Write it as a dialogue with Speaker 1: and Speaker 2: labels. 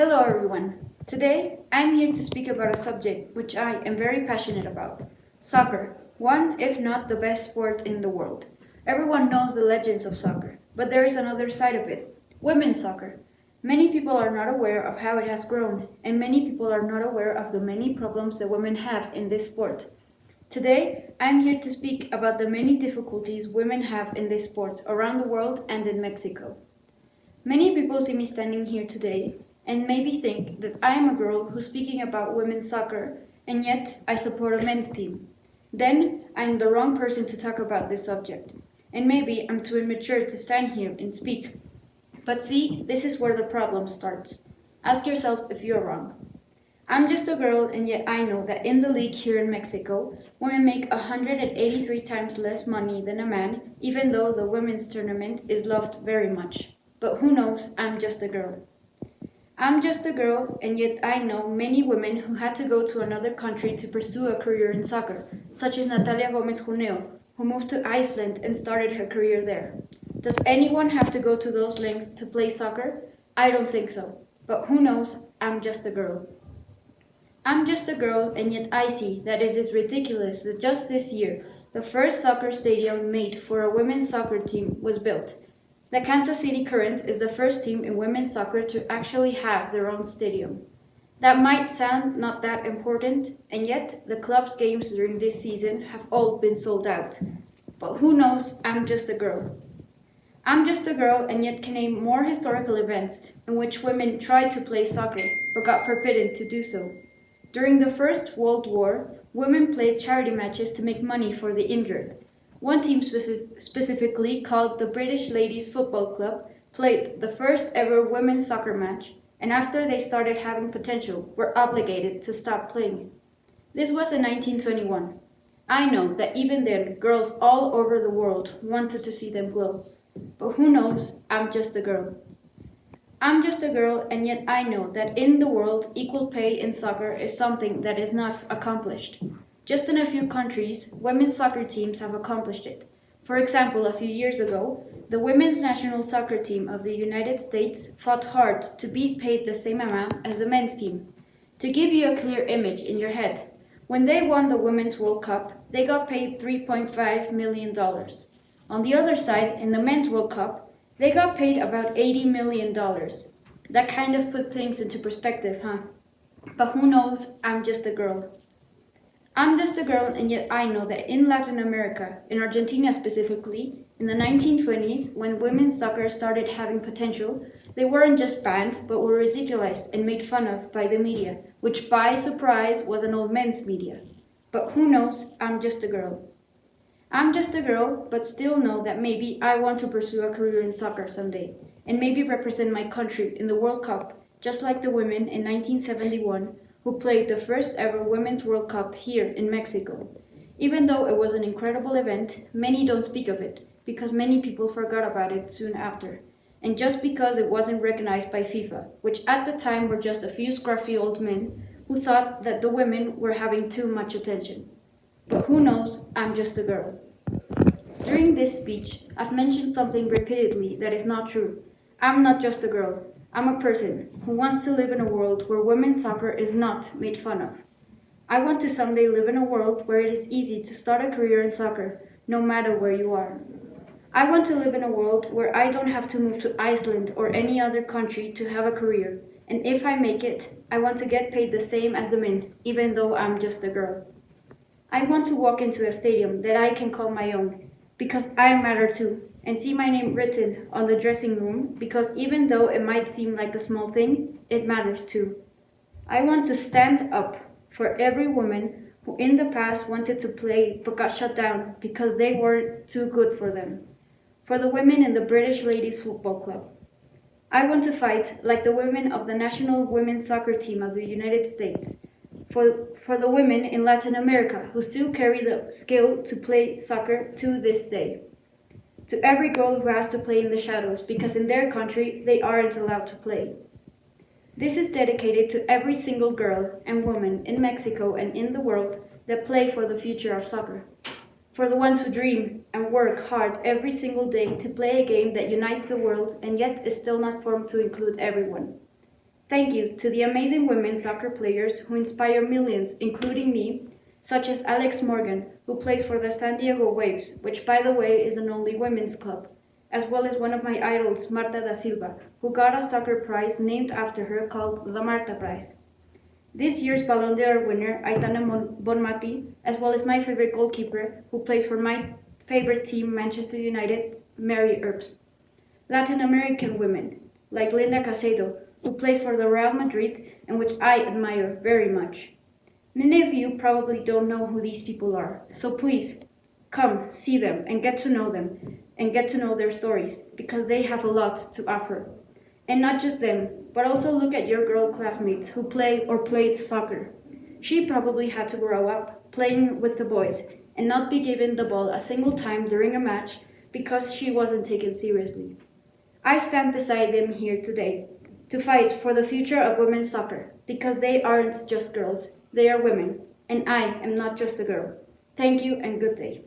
Speaker 1: Hello everyone. Today, I'm here to speak about a subject which I am very passionate about. Soccer, one if not the best sport in the world. Everyone knows the legends of soccer, but there is another side of it. Women's soccer. Many people are not aware of how it has grown, and many people are not aware of the many problems that women have in this sport. Today, I'm here to speak about the many difficulties women have in this sport around the world and in Mexico. Many people see me standing here today and maybe think that I am a girl who's speaking about women's soccer, and yet I support a men's team. Then I'm the wrong person to talk about this subject, and maybe I'm too immature to stand here and speak. But see, this is where the problem starts. Ask yourself if you're wrong. I'm just a girl, and yet I know that in the league here in Mexico, women make 183 times less money than a man, even though the women's tournament is loved very much. But who knows, I'm just a girl. I'm just a girl, and yet I know many women who had to go to another country to pursue a career in soccer, such as Natalia Gomez Junio, who moved to Iceland and started her career there. Does anyone have to go to those lengths to play soccer? I don't think so. But who knows, I'm just a girl. I'm just a girl, and yet I see that it is ridiculous that just this year, the first soccer stadium made for a women's soccer team was built. The Kansas City Current is the first team in women's soccer to actually have their own stadium. That might sound not that important, and yet the club's games during this season have all been sold out. But who knows, I'm just a girl. I'm just a girl, and yet can name more historical events in which women tried to play soccer but got forbidden to do so. During the First World War, women played charity matches to make money for the injured. One team specifically, called the British Ladies Football Club, played the first ever women's soccer match, and after they started having potential, were obligated to stop playing. This was in 1921. I know that even then, girls all over the world wanted to see them glow. But who knows, I'm just a girl. I'm just a girl, and yet I know that in the world, equal pay in soccer is something that is not accomplished. Just in a few countries, women's soccer teams have accomplished it. For example, a few years ago, the women's national soccer team of the United States fought hard to be paid the same amount as the men's team. To give you a clear image in your head, when they won the Women's World Cup, they got paid $3.5 million. On the other side, in the Men's World Cup, they got paid about $80 million. That kind of put things into perspective, huh? But who knows, I'm just a girl. I'm just a girl, and yet I know that in Latin America, in Argentina specifically, in the 1920s, when women's soccer started having potential, they weren't just banned, but were ridiculized and made fun of by the media, which by surprise was an old men's media. But who knows, I'm just a girl. I'm just a girl, but still know that maybe I want to pursue a career in soccer someday, and maybe represent my country in the World Cup, just like the women in 1971, who played the first ever Women's World Cup here in Mexico. Even though it was an incredible event, many don't speak of it, because many people forgot about it soon after, and just because it wasn't recognized by FIFA, which at the time were just a few scruffy old men who thought that the women were having too much attention. But who knows, I'm just a girl. During this speech, I've mentioned something repeatedly that is not true. I'm not just a girl. I'm a person who wants to live in a world where women's soccer is not made fun of. I want to someday live in a world where it is easy to start a career in soccer, no matter where you are. I want to live in a world where I don't have to move to Iceland or any other country to have a career, and if I make it, I want to get paid the same as the men, even though I'm just a girl. I want to walk into a stadium that I can call my own, because I matter too, and see my name written on the dressing room, because even though it might seem like a small thing, it matters too. I want to stand up for every woman who in the past wanted to play but got shut down because they weren't too good for them. For the women in the British Ladies Football Club. I want to fight like the women of the national women's soccer team of the United States. For the women in Latin America who still carry the skill to play soccer to this day. To every girl who has to play in the shadows because in their country they aren't allowed to play. This is dedicated to every single girl and woman in Mexico and in the world that play for the future of soccer. For the ones who dream and work hard every single day to play a game that unites the world and yet is still not formed to include everyone. Thank you to the amazing women soccer players who inspire millions, including me, such as Alex Morgan, who plays for the San Diego Waves, which by the way is an only women's club, as well as one of my idols, Marta da Silva, who got a soccer prize named after her called the Marta Prize. This year's Ballon d'Or winner, Aitana Bonmati, as well as my favorite goalkeeper, who plays for my favorite team, Manchester United, Mary Earps. Latin American women, like Linda Caicedo, who plays for the Real Madrid and which I admire very much. Many of you probably don't know who these people are, so please, come, see them, and get to know them, and get to know their stories, because they have a lot to offer. And not just them, but also look at your girl classmates who play or played soccer. She probably had to grow up playing with the boys and not be given the ball a single time during a match because she wasn't taken seriously. I stand beside them here today to fight for the future of women's soccer because they aren't just girls, they are women, and I am not just a girl. Thank you and good day.